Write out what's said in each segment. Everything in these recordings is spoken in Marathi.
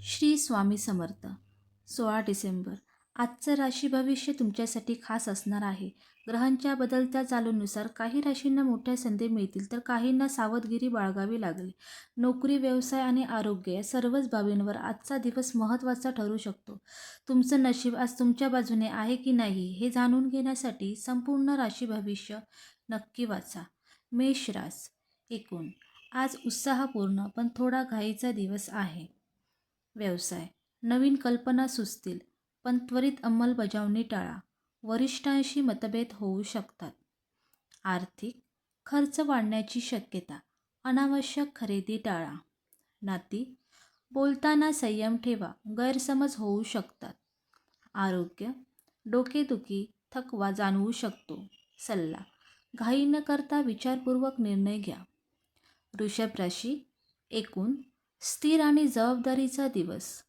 श्री स्वामी समर्थ. 16 डिसेंबर. आजचं राशी भविष्य तुमच्यासाठी खास असणार आहे. ग्रहांच्या बदलत्या चालीनुसार काही राशींना मोठ्या संधी मिळतील तर काहींना सावधगिरी बाळगावी लागेल. नोकरी, व्यवसाय आणि आरोग्य या सर्वच बाबींवर आजचा दिवस महत्त्वाचा ठरू शकतो. तुमचं नशीब आज तुमच्या बाजूने आहे की नाही हे जाणून घेण्यासाठी संपूर्ण राशी भविष्य नक्की वाचा. मेष रास. एकूण आज उत्साहपूर्ण पण थोडा घाईचा दिवस आहे. व्यवसाय. नवीन कल्पना सुचतील पण त्वरित अंमलबजावणी टाळा. वरिष्ठांशी मतभेद होऊ शकतात. आर्थिक. खर्च वाढण्याची शक्यता. अनावश्यक खरेदी टाळा. नाती. बोलताना संयम ठेवा, गैरसमज होऊ शकतात. आरोग्य. डोकेदुखी, थकवा जाणवू शकतो. सल्ला. घाई न करता विचारपूर्वक निर्णय घ्या. वृषभ राशी. एकूण स्थिर आणि जबाबदारीचा दिवस.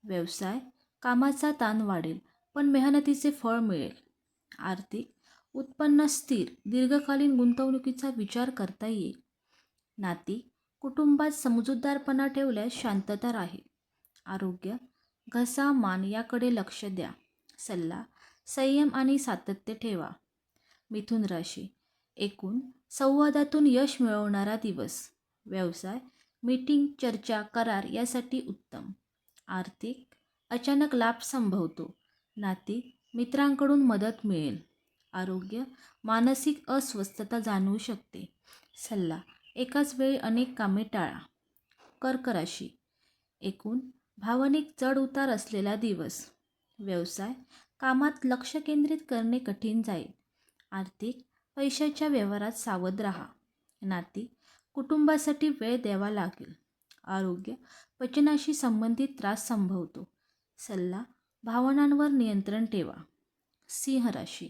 व्यवसाय. कामाचा ताण वाढेल पण मेहनतीचे फळ मिळेल. आर्थिक. उत्पन्न स्थिर, दीर्घकालीन गुंतवणुकीचा विचार करता येईल. नाती. कुटुंबात समजूतदारपणा ठेवल्यास शांतता राहील. आरोग्य. घसा, मान याकडे लक्ष द्या. सल्ला. संयम आणि सातत्य ठेवा. मिथुन राशी. एकूण संवादातून यश मिळवणारा दिवस. व्यवसाय. मीटिंग, चर्चा, करार यासाठी उत्तम. आर्थिक. अचानक लाभ संभवतो. नाती. मित्रांकडून मदत मिळेल. आरोग्य. मानसिक अस्वस्थता जाणवू शकते. सल्ला. एकाच वेळी अनेक कामे टाळा. कर्क राशी. एकूण भावनिक चढउतार असलेला दिवस. व्यवसाय. कामात लक्ष केंद्रित करणे कठीण जाईल. आर्थिक. पैशाच्या व्यवहारात सावध राहा. नाती. कुटुंबासाठी वेळ द्यावा लागेल. आरोग्य. पचनाशी संबंधित त्रास संभवतो. सल्ला. भावनांवर नियंत्रण ठेवा. सिंह राशी.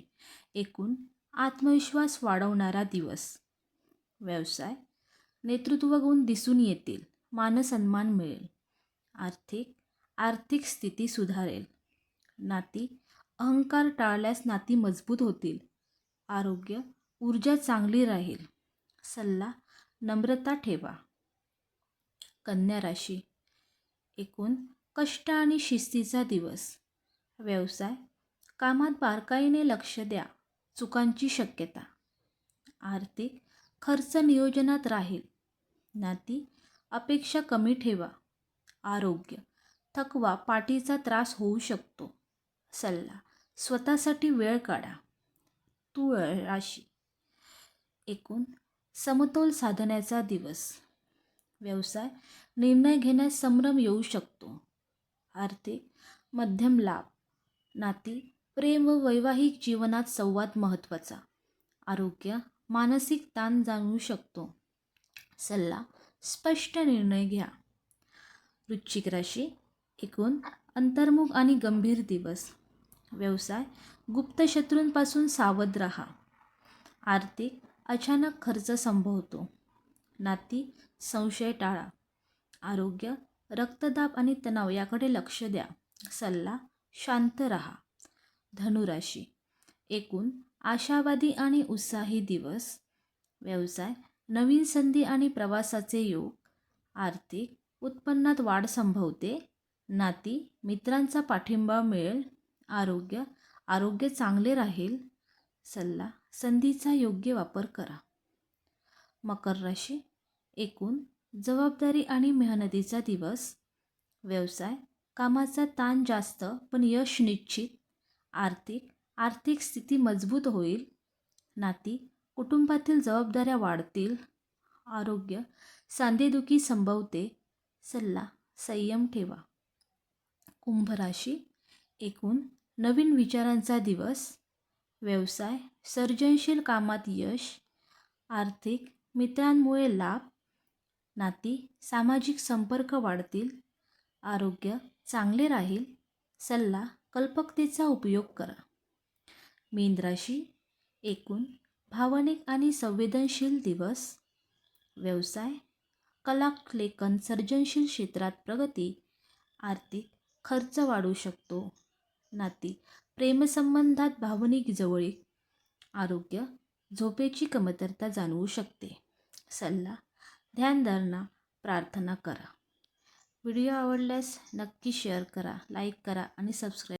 एकूण आत्मविश्वास वाढवणारा दिवस. व्यवसाय. नेतृत्व गुण दिसून येतील. मानसन्मान मिळेल. आर्थिक स्थिती सुधारेल. नाती. अहंकार टाळल्यास नाती मजबूत होतील. आरोग्य. ऊर्जा चांगली राहील. सल्ला. नम्रता ठेवा. कन्या राशी. एकूण कष्ट आणि शिस्तीचा दिवस. व्यवसाय. कामात बारकाईने लक्ष द्या, चुकांची शक्यता. आर्थिक. खर्च नियोजनात राहील. नाती. अपेक्षा कमी ठेवा. आरोग्य. थकवा, पाठीचा त्रास होऊ शकतो. सल्ला. स्वतःसाठी वेळ काढा. तूळ राशी. एकूण समतोल साधण्याचा दिवस. व्यवसाय. निर्णय घेण्यास संभ्रम येऊ शकतो. आर्थिक. मध्यम लाभ. नाती. प्रेम व वैवाहिक जीवनात संवाद महत्त्वाचा. आरोग्य. मानसिक ताण जाणवू शकतो. सल्ला. स्पष्ट निर्णय घ्या. वृश्चिक राशी. एकूण अंतर्मुख आणि गंभीर दिवस. व्यवसाय. गुप्त शत्रूंपासून सावध राहा. आर्थिक. अचानक खर्च संभवतो. नाती. संशय टाळा. आरोग्य. रक्तदाब आणि तणाव याकडे लक्ष द्या. सल्ला. शांत राहा. धनुराशी. एकूण आशावादी आणि उत्साही दिवस. व्यवसाय. नवीन संधी आणि प्रवासाचे योग. आर्थिक. उत्पन्नात वाढ संभवते. नाती. मित्रांचा पाठिंबा मिळेल. आरोग्य चांगले राहील. सल्ला. संधीचा योग्य वापर करा. मकर राशी. एकूण जबाबदारी आणि मेहनतीचा दिवस. व्यवसाय. कामाचा ताण जास्त पण यश निश्चित. आर्थिक स्थिती मजबूत होईल. नाती. कुटुंबातील जबाबदाऱ्या वाढतील. आरोग्य. सांधेदुखी संभवते. सल्ला. संयम ठेवा. कुंभ राशी. एकूण नवीन विचारांचा दिवस. व्यवसाय. सर्जनशील कामात यश. आर्थिक. मित्रांमुळे लाभ. नाती. सामाजिक संपर्क वाढतील. आरोग्य चांगले राहील. सल्ला. कल्पकतेचा उपयोग करा. मीन राशी. एकूण भावनिक आणि संवेदनशील दिवस. व्यवसाय. कला, लेखन, सर्जनशील क्षेत्रात प्रगती. आर्थिक. खर्च वाढू शकतो. नाती. प्रेमसंबंधात भावनिक जवळीक. आरोग्य. झोपेची कमतरता जाणवू शकते. सल्ला. ध्यानधारणा, प्रार्थना करा. व्हिडिओ आवडल्यास नक्की शेअर करा, लाईक करा आणि सबस्क्राईब